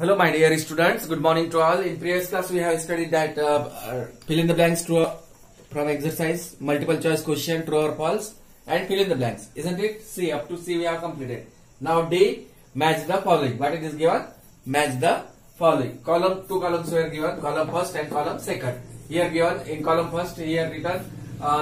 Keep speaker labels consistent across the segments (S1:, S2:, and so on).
S1: Hello, my dear students. Good morning to all. In previous class, we have studied that fill in the blanks true from exercise, multiple choice question, true or false, and fill in the blanks, isn't it? C, up to C we have completed. Now D, match the following. What it is given? Match the following. Two columns were given, column first and column second. Here given in column first, here written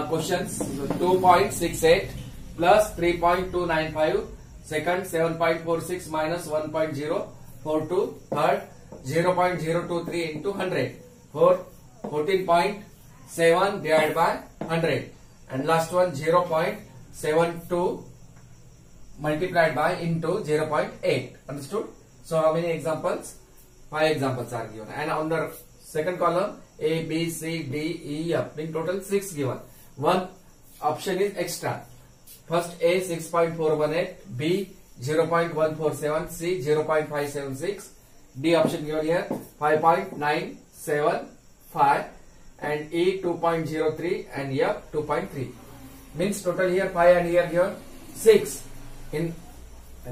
S1: questions 2.68 plus 3.295, second 7.46 minus 1.042, third 0.023 into 100, fourth 14.7 divided by 100, and last one 0.72 multiplied by into 0.8. Understood? So how many examples? 5 examples are given, and on the second column A, B, C, D, E, F. In total 6 given. One option is extra. First A 6.418, B 0.147, C 0.576, D option given here 5.975, and E 2.03 and F 2.3. Means total here 5 and here given 6. In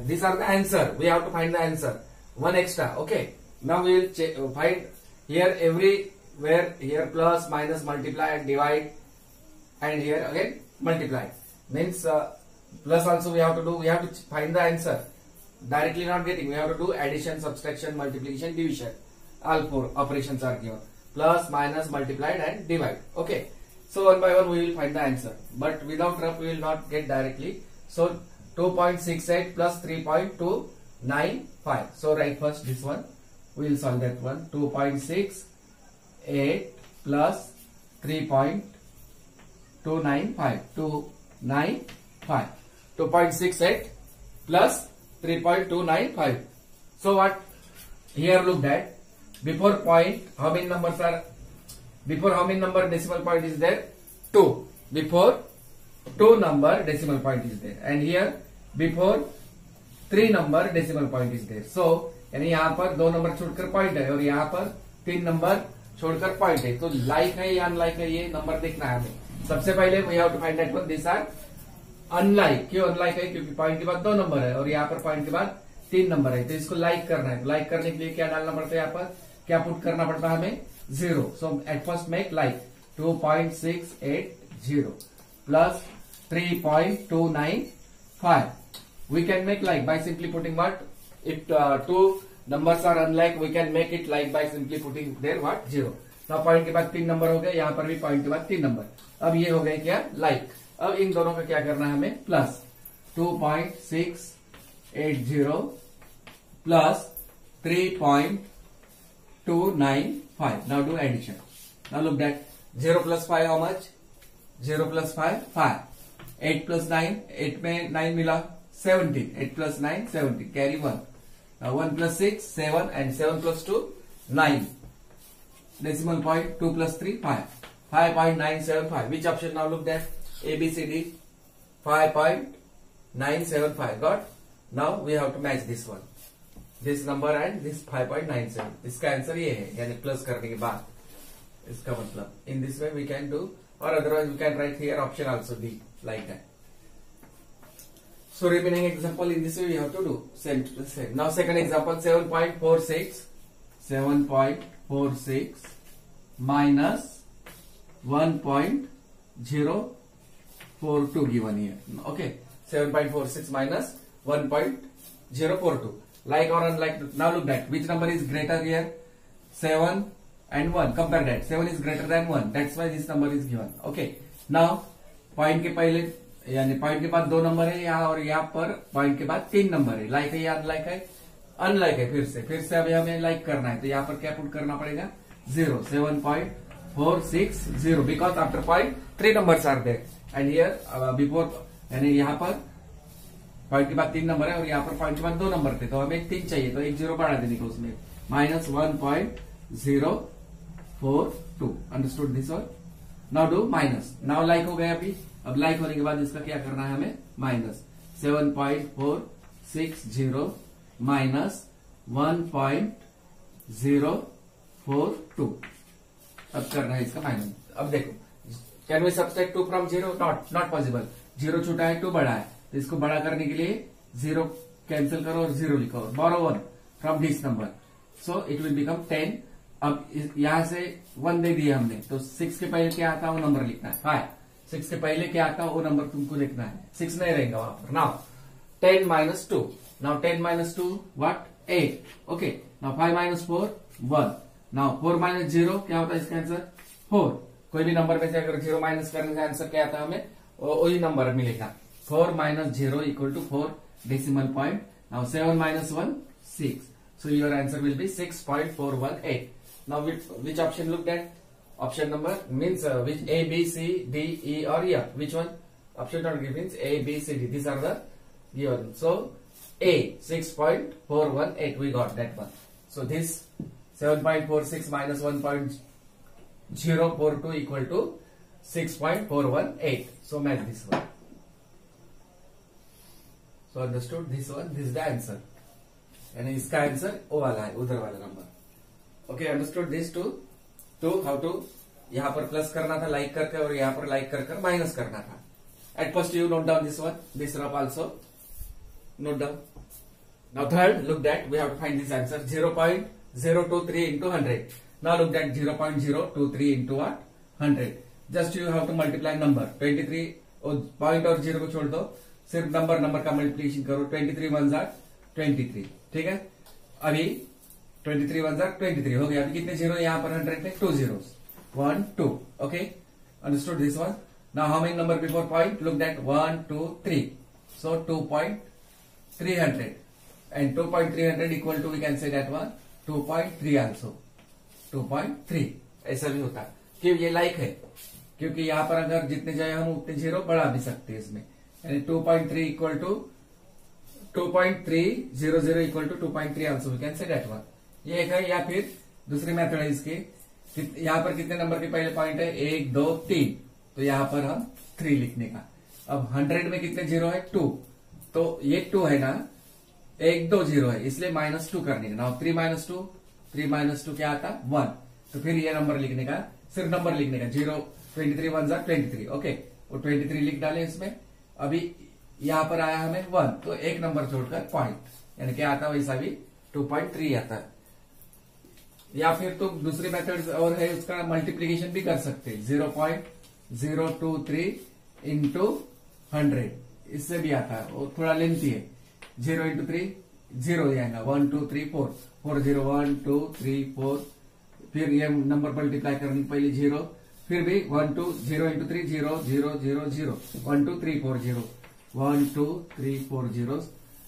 S1: these are the answer. We have to find the answer. One extra. Okay. Now we will find here everywhere, here plus, minus, multiply and divide, and here again multiply. Means plus also we have to do. We have to find the answer. Directly not getting. We have to do addition, subtraction, multiplication, division. All 4 operations are given. Plus, minus, multiplied and divide. Okay. So one by one we will find the answer. But without rough we will not get directly. So 2.68 plus 3.295. So write first this one. We will solve that one. 2.68 plus 3.295. 295. 2.68 plus 3.295. So what? Here look at before point, how many numbers are? Before how many number decimal point is there? 2. Before 2 number decimal point is there, and here before 3 number decimal point is there. So यानी यहाँ पर 2 number छोड़कर point है और यहाँ पर 3 number छोड़कर point है. तो लाइक है या अनलाइक है ये नंबर देखना है हमें. सबसे पहले we have to find that one. This are unlike. क्यों अनलाइक है? क्योंकि पॉइंट के बाद 2 नंबर है और यहाँ पर पॉइंट के बाद 3 नंबर है. तो इसको लाइक करना है. लाइक करने के लिए क्या डालना पड़ता है? यहाँ पर क्या पुट करना पड़ता है हमें? 0. So at first make like 2.680 plus 3.295. We can make like by simply putting what? If 2 numbers are unlike, we can make it like by simply putting there what? 0. Now point के बाद 3 number हो गए. यहाँ पर भी point के बाद 3 number. अब ये हो गए क्या? लाइक. अब इन दोनों का क्या करना है हमें? Plus 2.680 plus 3.295. Now do addition. Now look that 0 plus 5 how much? 0 plus 5 5. 8 plus 9, 8 में 9 मिला 17. 8 plus 9 17. Carry 1. Now 1 plus 6 7 and 7 plus 2 9. Decimal point 2 plus 3 5. 5.975. Which option now look at? A, B, C, D. 5.975. Got? Now we have to match this one. This number and this 5.97. इसका answer ये है, यानी plus करने के बाद इसका मतलब. In this way we can do, or otherwise we can write here option also D like that. So remaining example in this way we have to do same to the same. Now second example 7.46 minus 1.042 given here. Okay, 7.46 minus 1.042. Like or unlike? Now look at which number is greater here? 7 and 1. Compare that. 7 is greater than 1. That's why this number is given. Okay. Now point के पहले यानी point के बाद 2 number है यहाँ, और यहाँ पर पॉइंट के बाद 3 नंबर है. लाइक है या अनलाइक है? अनलाइक है. फिर से अभी हमें लाइक करना है. तो यहाँ पर क्या पुट करना पड़ेगा? 0. 7.460 because after point 3 numbers are there, and here before, यानी यहाँ पर पॉइंट के बाद 3 नंबर है और यहाँ पर पॉइंट के बाद 2 नंबर थे. तो हमें 3 चाहिए, तो एक 0 बढ़ा देने को उसमें. Minus 1.042. Understood this one? Now do minus. Now like हो गया अभी. अब लाइक होने के बाद इसका क्या करना है हमें? Minus 7.460 minus 1.042. अब करना है इसका माइनस. अब देखो, can we subtract 2 from 0? Not possible. 0 छूटा है, 2 बड़ा है. तो इसको बड़ा करने के लिए 0 कैंसिल करो और 0 लिखो. बोरो 1 from this number. So it will become 10। अब यहां से 1 दे दिए हमने, तो 6 के पहले क्या आता है वो नंबर लिखना है। 5 6 के पहले क्या आता है वो नंबर तुमको लिखना है, 6 नहीं रहेगा वहां पर। Now 10 minus 2, now 10 minus 2 what 8, okay. Now 5 minus 4 1, now 4 minus 0 क्या होता है इसका आंसर 4। कोई भी नंबर में से अगर 0 माइनस करने का आंसर क्या आता है हमें वही नंबर मिलेगा। 4 minus 0 equal to 4 decimal point. Now 7 minus 1 6. So your answer will be 6.418. Now which option looked at? Option number means which A, B, C, D, E or F. Which one? Option not given means A, B, C, D. These are the given. So A 6.418 we got that one. So this 7.46 minus 1.042 equal to 6.418. So match this one. So understood this one, this is the answer, यानी इसका answer ओ वाला है, उधर वाला नंबर। Okay, understood this to how to यहाँ पर plus करना था लाइक करके और यहाँ पर लाइक कर माइनस करना था। At first you note down this one, this rough also note down. Now third look that we have to find this answer 0.023 into 100। Now look that 0.023 into what 100। Just you have to multiply number 23 point और 0 को छोड़ दो, सिर्फ number का multiplication करो। 23 1 jar 23, ठीक है। अभी 23 1 जार 23 हो गया। अभी कितने जीरो यहाँ पर 100 पे 2 zeros 1 2, okay. Understood this one. Now how many number before point, look that 1 2 3, so 2.300 and 2.300 equal to we can say that one 2.3 also 2.3। ऐसा भी होता है कि ये लाइक है, क्योंकि यहाँ पर अगर जितने जाए हम उतने जीरो बढ़ा भी सकते हैं इसमें, यानी 2.3 equal to 2.300 equal to 2.3 also we can say that one. ये एक है। या फिर दूसरी मेथड है इसके, यहाँ पर कितने नंबर के पहले पॉइंट है 1 2 3, तो यहाँ पर हम 3 लिखने का। अब 100 में कितने जीरो है 2, तो ये 2 है ना, 1 2 0 है, इसलिए -2 करने का। नाउ 3 minus 2 क्या आता 1, तो फिर ये नंबर लिखने का, सिर्फ नंबर लिखने का 0 23 1 जार 23, ओके। वो 23 लिख डाले इसमें। अभी यहाँ पर आया हमें 1, तो एक नंबर छोड़कर पॉइंट, यानी क्या आता है वैसा भी 2.3 आता है। या फिर तो दूसरी मेथड और है, उसका मल्टीप्लीकेशन भी कर सकते हैं 0.023 into 100, इससे भी आता है, वो थोड़ा लेंथी है। 0 into 3 0 जाएगा 1 2 3 4 4 0 1 2 3 4, फिर ये नंबर मल्टीप्लाई करने के पहले 0, फिर भी 1 2 0 into 3 0 0 0 0 1 2 3 4 0 1 2 3 4 zeros।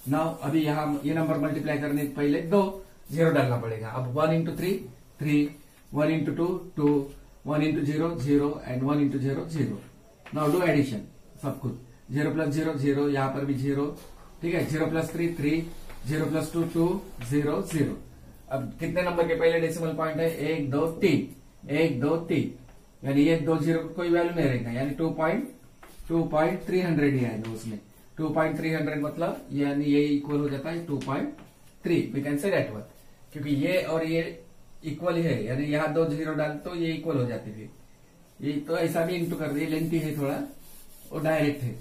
S1: नाउ अभी यहाँ ये नंबर मल्टीप्लाई करने के पहले 2 0 डालना पड़ेगा। अब 1 into 3 3, 1 into 2 2, 1 into 0 0 and 1 into 0 0। Now do addition सब कुछ, 0 plus 0 0, यहाँ पर भी 0, ठीक है। 0 plus 3 3, 0 plus 2 2 0 0। अब कितने नंबर के पहले डेसिमल पॉइंट है 1 2 3 1 2 3, यानी ये 2 0 को कोई वैल्यू नहीं रहेगा, यानी 2.300 ही आएगा उसमें। 2.300 मतलब यानी ये इक्वल हो जाता है 2.3, we can say that one, क्योंकि ये और ये इक्वल है, यानी यहाँ 2 0 डाल तो ये इक्वल हो जाती थी। ये तो ऐसा भी इंटू कर दिए, लेंथी है थोड़ा, और डायरेक्ट है,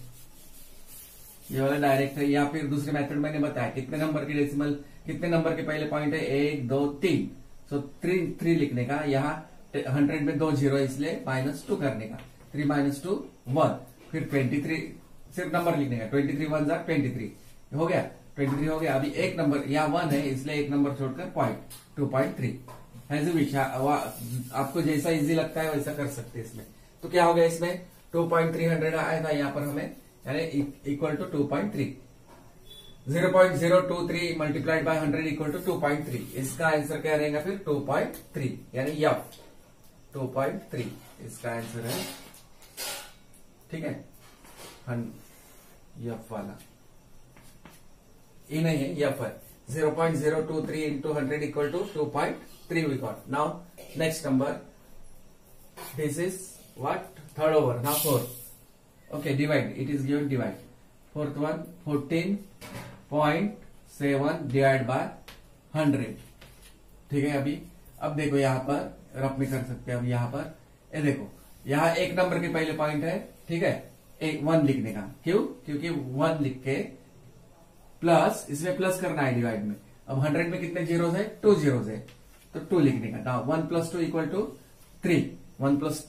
S1: ये वाला डायरेक्ट है। या फिर दूसरे मेथड मैंने बताया कितने नंबर के डेसिमल, कितने नंबर के पहले पॉइंट है 1 2 3, सो 3 लिखने का। यहाँ 100 में 2 0 इसलिए -2 करने का, 3 - 2 1, फिर 23 सिर्फ नंबर लिखने का, 23 1 जार 23 हो गया, 23 हो गया। अभी एक नंबर यहाँ 1 है, इसलिए एक नंबर छोड़कर पॉइंट 2.3 है। आपको जैसा इजी लगता है वैसा कर सकते हैं इसमें। तो क्या हो गया इसमें 2.300 आया था यहाँ पर हमें, यानी equal to 2.3। 0.023 multiplied by 100 equal to 2.3। इसका आंसर क्या रहेगा फिर 2.3, यानी यफ 2.3 इसका आंसर है, ठीक है। यफ वाला ये नहीं है, यफ है। 0.023 into 100 equal to 2.3 we got. Now next number, this is what, third over, now 4. Okay, divide, it is given divide. Fourth one 14.7 divided by 100, ठीक है। अभी अब देखो यहाँ पर रफ में कर सकते हैं। अब यहाँ पर ये देखो, यहाँ एक नंबर के पहले पॉइंट है, ठीक है, एक 1 लिखने का। क्यों? क्योंकि 1 लिख के प्लस, इसमें प्लस करना है डिवाइड में। अब 100 में कितने जीरोस है? 2 जीरोस है, तो 2 लिखने का। नाउ 1 + 2 = 3, 1 +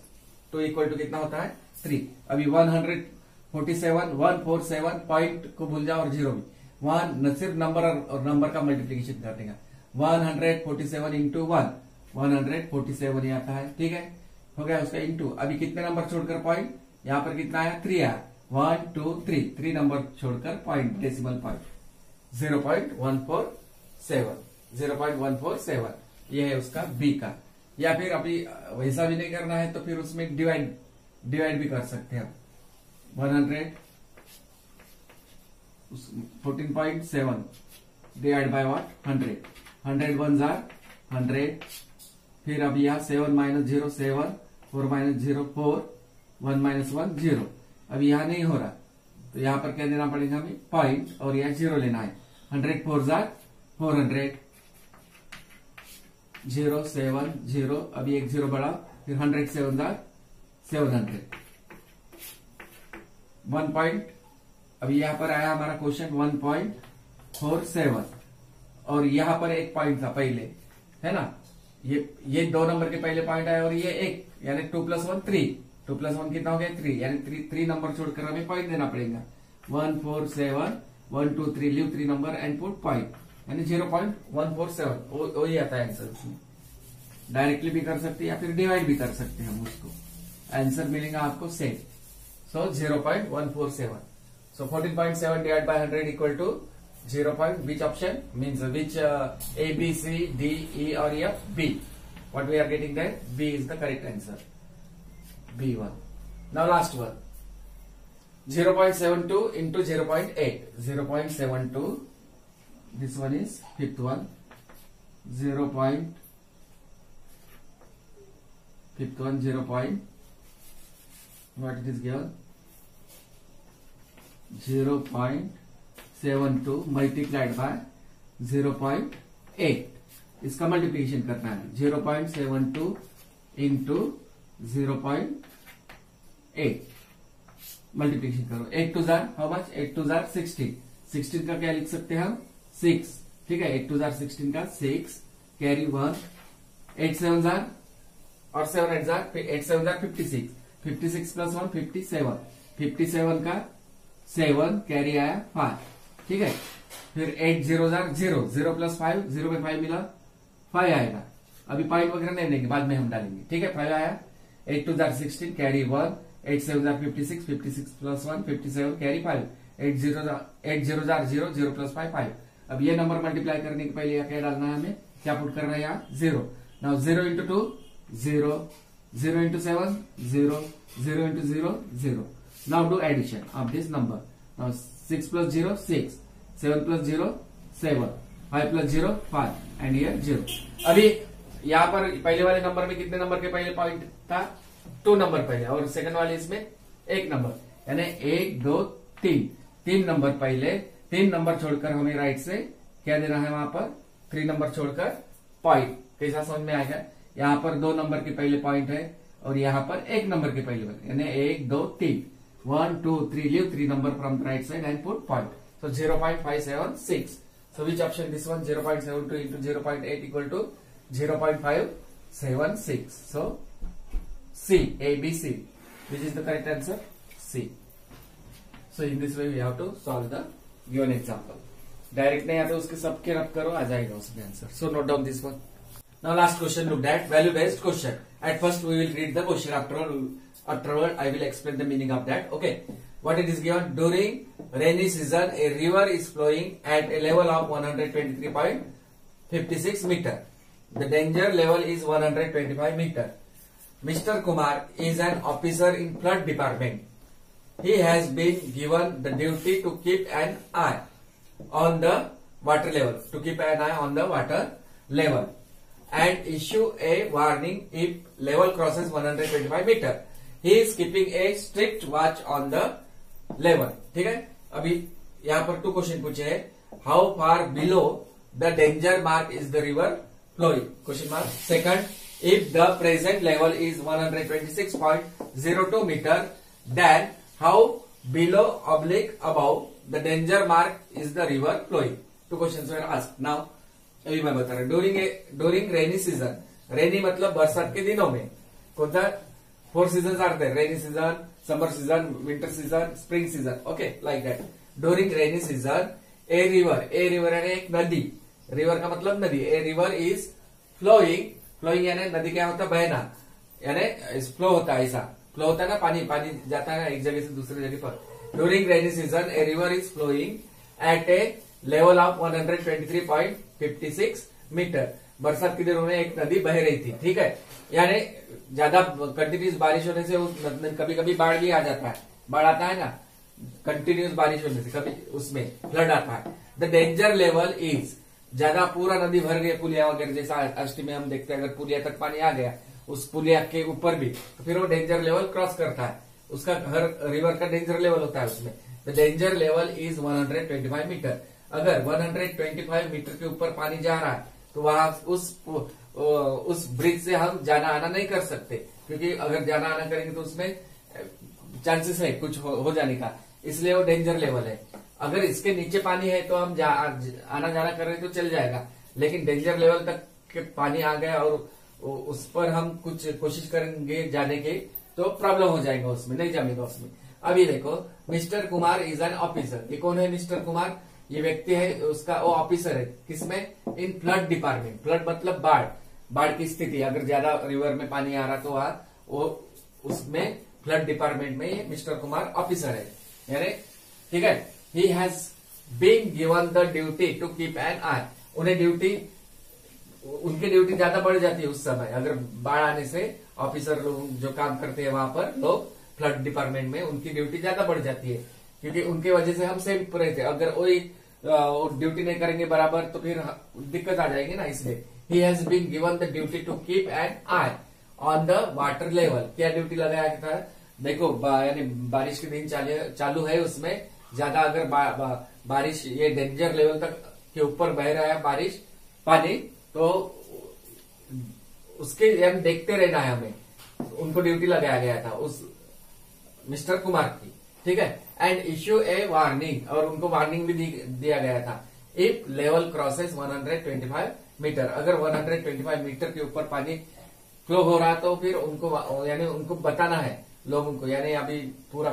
S1: 2 = कितना होता है? 3। अभी 147 पॉइंट को भूल जाओ और जीरो भी, वन सिर्फ नंबर और नंबर का मल्टीप्लीकेशन कर देगा। 147 इंटू 1, 147 ये आता है, ठीक है, हो गया उसका इंटू। अभी कितने नंबर छोड़कर पॉइंट, यहाँ पर कितना आया? 3 आया, 1 2 3, 3 नंबर छोड़कर पॉइंट, डेसिमल पॉइंट 0.147, 0.147 ये है उसका बी का। या फिर अभी वैसा भी नहीं करना है तो फिर उसमें डिवाइड भी कर सकते हैं। 14.7 divide by what? 100, 100 1s are 100। फिर अभी यहाँ 7 - 0 7, 4 - 0 4, 1 - 1 0। अभी यहाँ नहीं हो रहा तो यहाँ पर क्या देना पड़ेगा हमें? पॉइंट, और यहाँ 0 लेना है। 100 4s are 400, 0 7 0, अभी एक 0 बढ़ा, फिर 100 7s are 700, 1 पॉइंट। अभी यहाँ पर आया हमारा क्वेश्चन 1.47, और यहाँ पर एक पॉइंट था पहले, है ना, ये 2 नंबर के पहले पॉइंट आया और ये एक, यानी 2 + 1 3, 2 + 1 कितना हो गया? 3, यानी 3 नंबर छोड़कर हमें पॉइंट देना पड़ेगा। 147 1 2 3, leave 3 number and put point, यानी 0.147 वही आता है आंसर। उसमें डायरेक्टली भी कर सकते हैं या फिर डिवाइड भी कर सकते हैं हम उसको, आंसर मिलेगा आपको same. So 0.147, so 14.7 divided by 100 equal to 0. Which option means which A, B, C, D, E or F? B. What we are getting there? B is the correct answer. B1. Now last one. 0.72 into 0.8. 0.72. This one is fifth one. 0. Fifth one 0. What it is given? 0.72 multiplied by 0.8, इसका multiplication करना है। 0.72 into 0.8 multiplication करो। 8 2 jar how much? 8 2 jar 16, 16 का क्या लिख सकते हैं हम? 6, ठीक है, 8 2 जार 16 का 6, कैरी 1, 8 7 जार और 7 8 जार, 8 7 जार 56, 56 + 1 57, 57 का 7 कैरी आया 5, ठीक है। फिर 8 0 जार 0, 0 + 5, 0 में 5 मिला, 5 आएगा। अभी पॉइंट वगैरह नहीं देंगे, बाद में हम डालेंगे, ठीक है। 5 आया। 8 2 jar 16 carry 1, 8 7 jar 56, 56 + 1 57 carry 5, 8 0 jar 0, 0 + 5 5। अब ये नंबर मल्टीप्लाई करने के पहले क्या डालना है हमें? क्या पुट करना है यहाँ? 0। Now 0 × 2 0, 0 × 7 0, 0 × 0 0। Now do addition of this number. Now 6 + 0 6, 7 + 0 7, 5 + 0 5 and here 0। अभी यहाँ पर पहले वाले नंबर में कितने नंबर के पहले पॉइंट था? 2 नंबर पहले, और सेकंड वाले इसमें 1 नंबर, यानी 1 2 3, 3 नंबर पहले, 3 नंबर छोड़कर हमें राइट से क्या देना है? वहां पर 3 नंबर छोड़कर पॉइंट। कैसा समझ में आएगा? यहाँ पर 2 नंबर के पहले पॉइंट है और यहाँ पर 1 नंबर के पहले पॉइंट, यानी 1 2 3, 1 2 3, leave 3 number from the right side and put point. So 0.576. So which option? This one 0.72 into 0.8 equal to 0.576. So C, A, B, C. Which is the correct answer? C. So in this way we have to solve the given example. Direct नहीं आते उसके सबके रब करो, आ जाएगा उसमें answer. So note down this one. Now last question looked at, value based question. At first we will read the question, afterward I will explain the meaning of that. Okay, what it is given? During rainy season a river is flowing at a level of 123.56 meter. The danger level is 125 meter. Mr. Kumar is an officer in flood department. He has been given the duty to keep an eye on the water level, and issue a warning if level crosses 125 meter. He is keeping a strict watch on the level. ठीक है, अभी यहाँ पर 2 question पूछे हैं. How far below the danger mark is the river flowing? Question mark. Second, if the present level is 126.02 meter, then how below / above the danger mark is the river flowing? 2 questions were asked. Now अभी मैं बता रहा हूँ। During rainy season, रेनी मतलब बरसात के दिनों में, कौन सा 4 सीजन आते हैं, rainy season, summer season, winter season, spring season, okay like that. During rainy season a river यानी एक नदी, रिवर का मतलब नदी, ए रिवर इज फ्लोइंग यानी नदी क्या होता है, बहना, यानी फ्लो होता है, ऐसा फ्लो होता है ना, पानी जाता है एक जगह से दूसरी जगह पर। During rainy season a river is flowing at a level of 123.56 metre. बरसात के दिनों में एक नदी बह रही थी, ठीक है, यानी ज्यादा कंटिन्यूस बारिश होने से कभी कभी बाढ़ भी आ जाता है, बाढ़ आता है ना कंटिन्यूस बारिश होने से, कभी उसमें फ्लड आता है। द डेंजर लेवल इज, ज्यादा पूरा नदी भर गई, पुलिया वगैरह जैसा अष्टमी में हम देखते हैं, अगर पुलिया तक पानी आ गया, उस पुलिया के ऊपर भी, तो फिर वो डेंजर लेवल क्रॉस करता है, उसका हर रिवर का डेंजर लेवल होता है उसमें। The danger level is 125 metre. अगर 125 मीटर के ऊपर पानी जा रहा है तो वहां उस ब्रिज से हम जाना आना नहीं कर सकते, क्योंकि अगर जाना आना करेंगे तो उसमें चांसेस है कुछ हो जाने का, इसलिए वो डेंजर लेवल है। अगर इसके नीचे पानी है तो हम आना जाना कर रहे तो चल जाएगा, लेकिन डेंजर लेवल तक के पानी आ गया और उस पर हम कुछ कोशिश करेंगे जाने की तो प्रॉब्लम हो जाएगा, उसमें नहीं जमेगा उसमें। अभी देखो, mister Kumar is an officer. ये कौन है मिस्टर कुमार? ये व्यक्ति है, उसका वो ऑफिसर है किसमें? इन फ्लड डिपार्टमेंट। फ्लड मतलब बाढ़ की स्थिति, अगर ज्यादा रिवर में पानी आ रहा तो वो उसमें फ्लड डिपार्टमेंट में ये मिस्टर कुमार ऑफिसर है, यानी ठीक है। He has been given the duty to keep an eye. उनकी ड्यूटी ज्यादा बढ़ जाती है उस समय, अगर बाढ़ आने से ऑफिसर लोग जो काम करते हैं वहां पर लोग फ्लड डिपार्टमेंट में, उनकी ड्यूटी ज्यादा बढ़ जाती है, क्योंकि उनके वजह से हम सेफ रहते हैं। अगर वही ड्यूटी नहीं करेंगे बराबर तो फिर दिक्कत आ जाएगी ना, इसलिए he has been given the duty to keep an eye on the water level. क्या ड्यूटी लगाया था? देखो यानी बारिश के दिन चालू है, उसमें ज्यादा अगर बारिश ये डेंजर लेवल तक के ऊपर बह रहा है बारिश पानी, तो उसके हम देखते रहना है हमें, उनको ड्यूटी लगाया गया था उस मिस्टर कुमार की, ठीक है। एंड इश्यू ए वार्निंग, और उनको वार्निंग भी दिया गया था, इफ लेवल क्रॉसेस 125 मीटर। अगर 125 मीटर के ऊपर पानी फ्लो हो रहा तो फिर उनको यानी उनको बताना है लोगों को, यानी अभी पूरा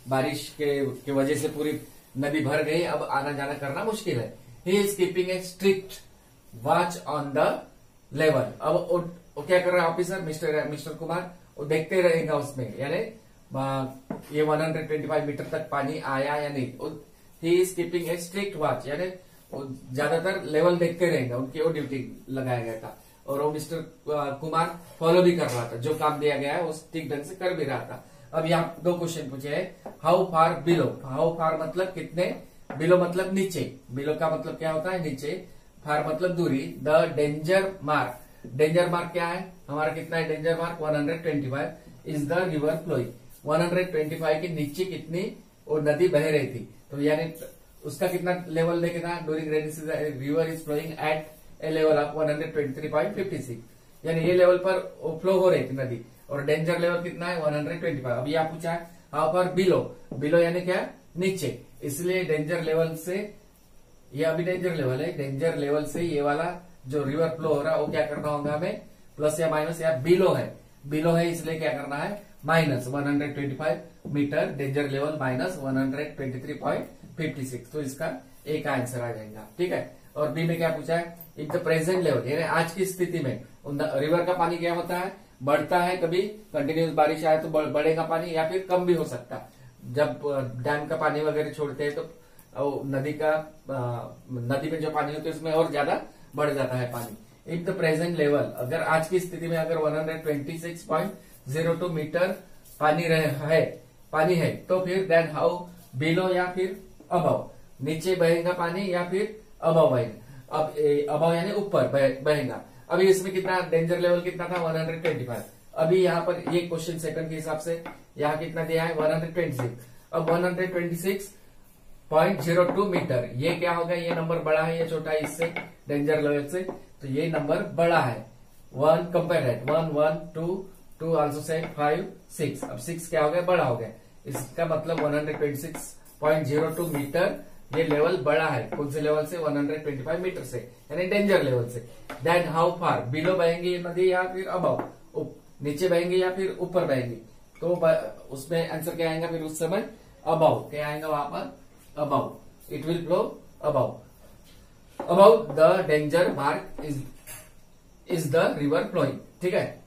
S1: बारिश के वजह से पूरी नदी भर गई, अब आना जाना करना मुश्किल है। He is keeping A strict watch on the level. अब वो क्या कर रहा है ऑफिसर मिस्टर कुमार? वो देखते रहेगा उसमें, यानी ये 125 मीटर तक पानी आया या नहीं। He is keeping A strict watch, यानी ज्यादातर लेवल देखते रहेंगे, उनकी वो ड्यूटी लगाया गया था, और वो मिस्टर कुमार फॉलो भी कर रहा था, जो काम दिया गया है वो ठीक ढंग से कर भी रहा था। अब यहाँ 2 क्वेश्चन पूछे हैं, how far below. How far मतलब कितने, बिलो मतलब नीचे, बिलो का मतलब क्या होता है नीचे, फार मतलब दूरी। द डेंजर मार्क क्या है हमारा, कितना है danger mark? 125 is the river flowing. 125 के नीचे कितनी वो नदी बह रही थी, तो यानी उसका कितना लेवल देखना, during rainy season river is flowing at a level of 123.56, यानी ये लेवल पर फ्लो हो रही थी नदी, और डेंजर लेवल कितना है 125। अभी आप पूछा है हाउ फार बिलो यानी क्या, नीचे, इसलिए डेंजर लेवल से, ये अभी डेंजर लेवल है, डेंजर लेवल से ये वाला जो रिवर फ्लो हो रहा है वो क्या करना होगा हमें, प्लस या माइनस, या बिलो है इसलिए क्या करना है minus 125 metre danger level minus 123.56, तो इसका एक आंसर आ जाएगा, ठीक है। और बी में क्या पूछा है, इन द प्रेजेंट लेवल, यानी आज की स्थिति में रिवर का पानी क्या होता है, बढ़ता है, कभी कंटिन्यूस बारिश आए तो बढ़ेगा पानी, या फिर कम भी हो सकता है। जब डैम का पानी वगैरह छोड़ते हैं तो नदी में जो पानी होता है उसमें और ज्यादा बढ़ जाता है पानी। इन द प्रेजेंट लेवल, अगर आज की स्थिति में अगर 126.02 मीटर पानी है तो फिर देन हाउ बिलो या फिर अबव, नीचे बहेगा पानी या फिर अबव बहेगा। अब अबव यानी ऊपर बहेगा। अभी इसमें कितना डेंजर लेवल कितना था 125। अभी यहाँ पर ये क्वेश्चन सेकंड के हिसाब से यहाँ कितना दिया है 126। अब 126.02 मीटर, ये क्या होगा, ये नंबर बड़ा है, ये छोटा है इससे डेंजर लेवल से, तो ये नंबर बड़ा है। 1 कंपेयर है 1 1 2 आल्सो से 5 6, अब 6 क्या हो गया, बड़ा हो गया। इसका मतलब 126.02 मीटर ये लेवल बड़ा है, कौन से लेवल से? 125 मीटर से, यानी डेंजर लेवल से। देन हाउ फार, बिलो बहेंगी नदी या फिर अबव, नीचे बहेंगे या फिर ऊपर बहेंगी? तो उसमें आंसर क्या आएगा फिर उस समय? अबव। क्या आएगा वहां पर? Above. It will flow above. Above the danger mark is the river flowing. ठीक है।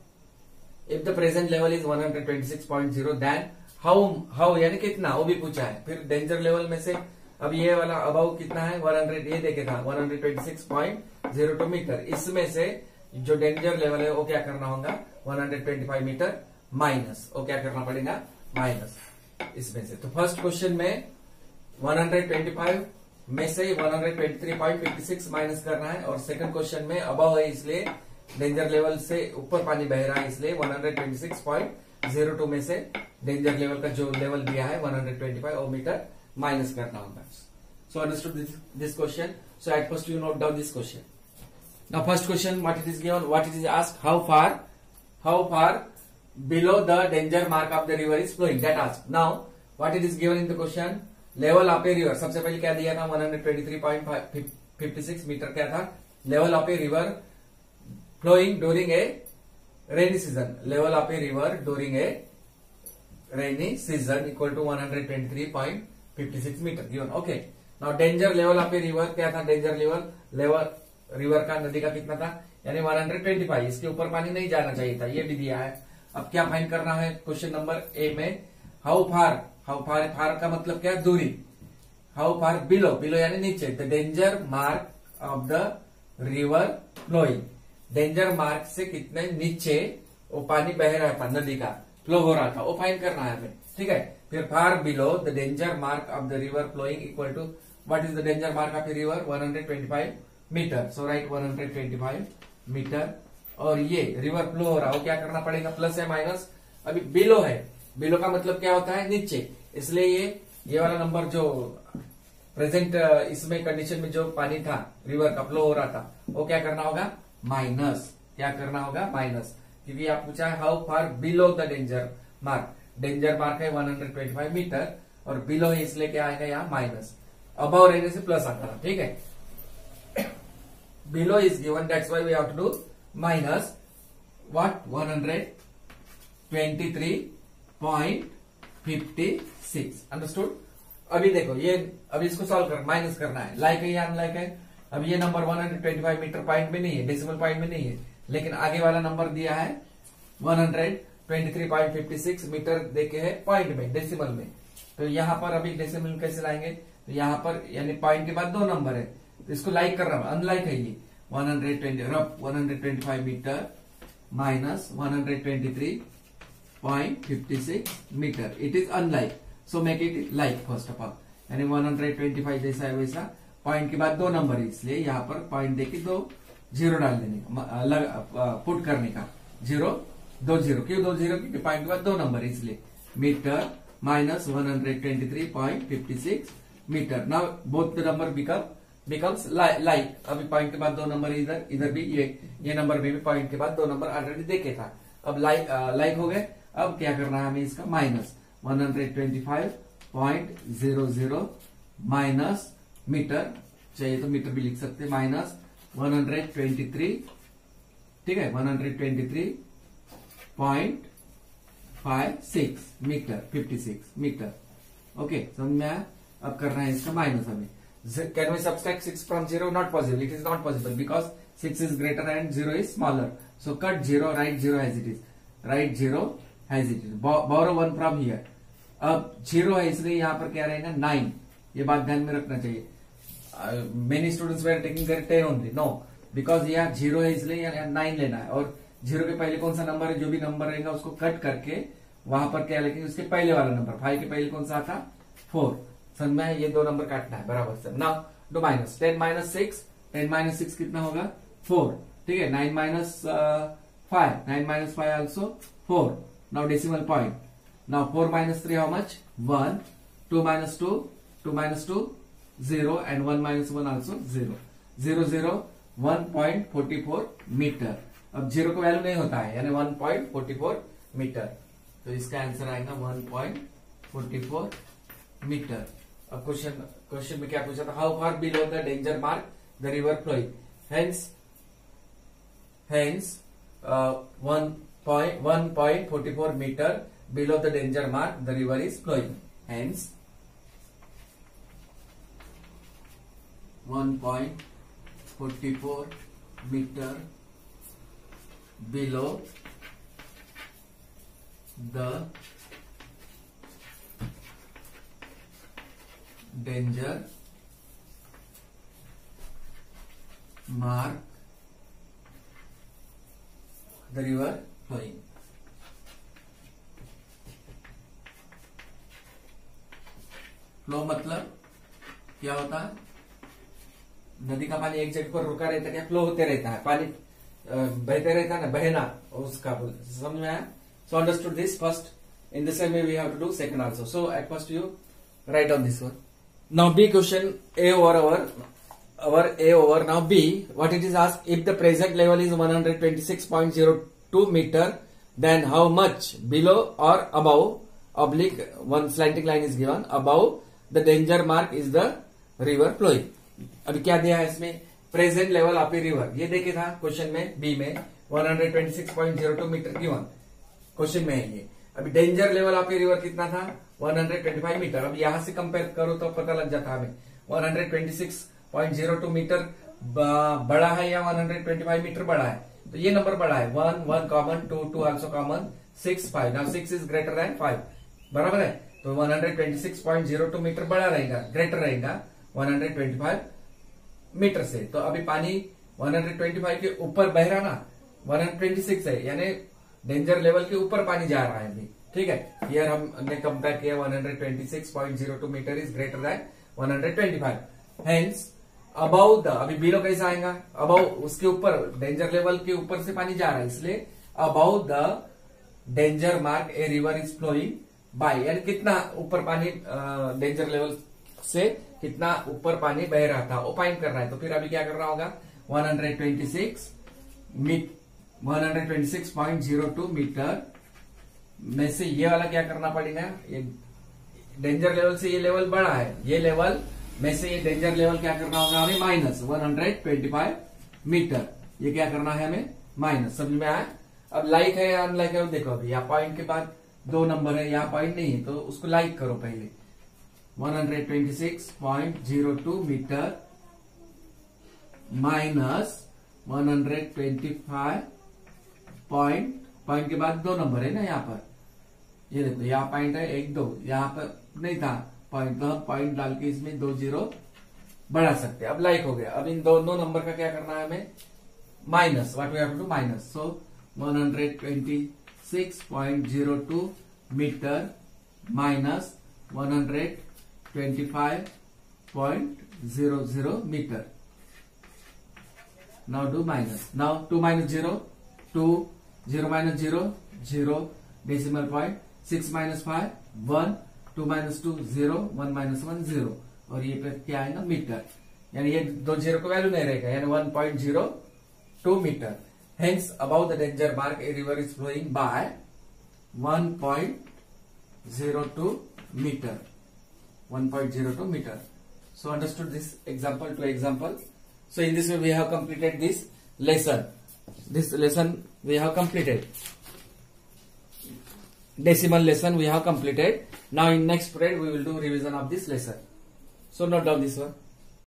S1: If the present level is 126.0 then how यानी कितना, वो भी पूछा है। फिर डेंजर लेवल में से अब ये वाला अबव कितना है? 100, ये देखे था 126.02 मीटर। इसमें से जो डेंजर लेवल है वो क्या करना होगा? 125 मीटर माइनस, वो क्या करना पड़ेगा? माइनस इसमें से। तो फर्स्ट क्वेश्चन में 125 में से 123.56 माइनस करना है, और सेकंड क्वेश्चन में अबव है इसलिए डेंजर लेवल से ऊपर पानी बह रहा है, इसलिए 126.02 में से डेंजर लेवल का जो लेवल दिया है 125 मीटर माइनस करना होगा। सो understood this question. So at first you note down this question. Now first question, what it is given, what it is asked, how far below the danger mark of the river is flowing, that asked. Now what it is given in the question, level of a river, सबसे पहले क्या दिया था? 123.56 metre क्या था? level of a river flowing during a rainy season, level of a river during a rainy season equal to 123.56 metre given. Okay, now danger level of a river क्या था? danger level river का, नदी का कितना था? यानी 125, इसके ऊपर पानी नहीं जाना चाहिए था, ये भी दिया है। अब क्या फाइंड करना है क्वेश्चन नंबर ए में? हाउ फार का मतलब क्या? दूरी। हाउ फार बिलो यानी नीचे, the danger mark of the river flowing, danger mark से कितने नीचे वो पानी बह रहा था, नदी का फ्लो हो रहा था, वो फाइंड करना है हमें। ठीक है। फिर far below the danger mark of the river flowing equal to, what is the danger mark of the river? 125 metre. So right 125 metre. और ये रिवर फ्लो हो रहा है, वो क्या करना पड़ेगा? प्लस है माइनस? अभी बिलो है, बिलो का मतलब क्या होता है? नीचे, इसलिए ये वाला नंबर जो प्रेजेंट इसमें कंडीशन में जो पानी था रिवर का फ्लो हो रहा था, वो क्या करना होगा? माइनस। क्या करना होगा? माइनस, क्योंकि आप पूछा है how far below the danger mark, danger mark है 125 मीटर और बिलो है इसलिए क्या आएगा यहाँ? माइनस। अबव रहने से प्लस आता था। ठीक है। Below is given, that's why we have to do minus what? 123.56। Understood. अभी देखो ये, अभी इसको सॉल्व कर, माइनस करना है, लाइक है या अनलाइक है। अब ये नंबर 125 मीटर पॉइंट में नहीं है, डेसिमल पॉइंट में नहीं है, लेकिन आगे वाला नंबर दिया है 123.56 मीटर देखे है पॉइंट में, डेसिमल में। तो यहाँ पर अभी डेसिमल कैसे लाएंगे? तो यहाँ पर यानी पॉइंट के बाद दो नंबर है, तो इसको लाइक कर रहा हूं, अनलाइक है ये 125 metre minus 123.56 metre, it is unlike. So make it like first of all, यानी 125 जैसा है वैसा, पॉइंट के बाद दो नंबर है इसलिए यहाँ पर पॉइंट देके दो जीरो डाल देने का, पुट करने का, 2 जीरो। क्यों 2 जीरो? क्योंकि पॉइंट के बाद दो नंबर है इसलिए। Metre minus 123.56 metre. Now both the number becomes like. अभी पॉइंट के बाद दो नंबर इधर भी, ये नंबर में भी पॉइंट के बाद दो नंबर ऑलरेडी देखे था, अब लाइक हो गए। अब क्या करना है हमें इसका? माइनस 125.00 माइनस मीटर, चाहिए तो मीटर भी लिख सकते, माइनस 123, ठीक है, 123.56 मीटर, 56 मीटर। ओके, समझ में आया? अब करना है इसका माइनस हमें। Can we subtract 6 from 0? Not possible. It is not possible because 6 is greater and 0 is smaller. So cut 0, write 0 as it is. Write 0 as it is. Borrow 1 from here. अब 0 है इसलिए यहाँ पर क्या रहेगा? 9. ये बात ध्यान में रखना चाहिए। Many students were taking their 10 only. No, because यहाँ 0 है इसलिए यहाँ 9 लेना है, और 0 के पहले कौन सा नंबर है? जो भी नंबर रहेगा उसको कट करके वहां पर क्या लिखेंगे? उसके पहले वाला नंबर। 5 के पहले कौन सा आता? 4। समझ में? ये दो नंबर काटना है बराबर से। Now do minus 10 minus 6, 10 minus 6 कितना होगा? 4। ठीक है। 9 minus 5, 9 minus 5 also 4। Now decimal point. Now 4 minus 3 how much? 1। 2 minus 2, 2 minus 2 0 and 1 minus 1 also 0। 0 0 1.44 metre. अब 0 का वैल्यू नहीं होता है, यानी 1.44 मीटर, तो इसका आंसर आएगा 1.44 मीटर। अब क्वेश्चन में क्या पूछा था, how far below the danger mark the river flowing, hence 1.44 meter below the danger mark the river is flowing, hence 1.44 meter below the danger mark the river flowing. Flow मतलब क्या होता है, नदी का पानी एक जगह पर रुका रहता है क्या, फ्लो होते रहता है, पानी बहते रहता है ना, बहना उसका समझ में आया. So understood this first. In the same way we have to do second also. So at first you write down this one. Now B question A over A over now B, what it is asked, if the present level is 126.02 meter, then how much below or above, oblique one slanting line is given, above the danger mark is the river flowing. अभी क्या दिया है इसमें, present level of a river, ये देखे था question में B में 126.02 मीटर गिवन क्वेश्चन में है ये. अभी danger level of a river कितना था, 125 मीटर. अब यहां से कंपेयर करो तो पता लग जाता हमें 126.02 मीटर बड़ा है या 125 मीटर बड़ा है. तो ये नंबर बड़ा है, 1 common, 2 also common, 6 5. Now 6 is greater then 5, बराबर है. तो 126.02 मीटर बड़ा रहेगा, ग्रेटर रहेगा 125 मीटर से. तो अभी पानी 125 के ऊपर बह रहा ना, 126 है, यानी डेंजर लेवल के ऊपर पानी जा रहा है अभी. ठीक है, हियर हमने कंपेयर किया 126.02 metre is greater than 125. Hence above the, अभी बिलो कैसा आएगा, अबाउ उसके ऊपर, डेंजर लेवल के ऊपर से पानी जा रहा है, इसलिए above the danger mark a river is flowing by, यानी कितना ऊपर पानी डेंजर लेवल से कितना ऊपर पानी बह रहा था वो फाइंड कर रहा है. तो फिर अभी क्या करना होगा, 126.02 मीटर में से ये वाला क्या करना पड़ेगा, ये डेंजर लेवल से ये लेवल बड़ा है, ये लेवल में से ये डेंजर लेवल क्या करना होगा हमें, माइनस 125 मीटर. ये क्या करना है हमें, माइनस. समझ में आया. अब लाइक है या अनलाइक है देखो, अभी यहाँ पॉइंट के बाद 2 नंबर है, यहाँ पॉइंट नहीं है, तो उसको लाइक करो पहले. 126.02 मीटर माइनस 125 पॉइंट के बाद 2 नंबर है ना यहाँ पर, ये देखो यहाँ पॉइंट है 1 2, यहाँ पर नहीं था पॉइंट, तो हम पॉइंट डाल के इसमें 2 0 बढ़ा सकते हैं. अब लाइक हो गया. अब इन दोनों नंबर का क्या करना है हमें, minus, what we have to do, minus. So 126.02 metre minus 125.00 metre. Now do minus. Now 2 minus 0 2, 0 minus 0 0, decimal point, 6 minus 5 1, 2 minus 2 0, 1 minus 1 0, और ये पे क्या आएगा, मीटर. यानी ये 2 0 को वैल्यू नहीं रहेगा, यानी 1.02 metre. Hence above the danger mark a river is flowing by 1.02 meter. 1.02 meter. So understood this example to example. So in this way we have completed this lesson. This lesson we have completed. Decimal lesson we have completed. Now in next period we will do revision of this lesson. So note down this one.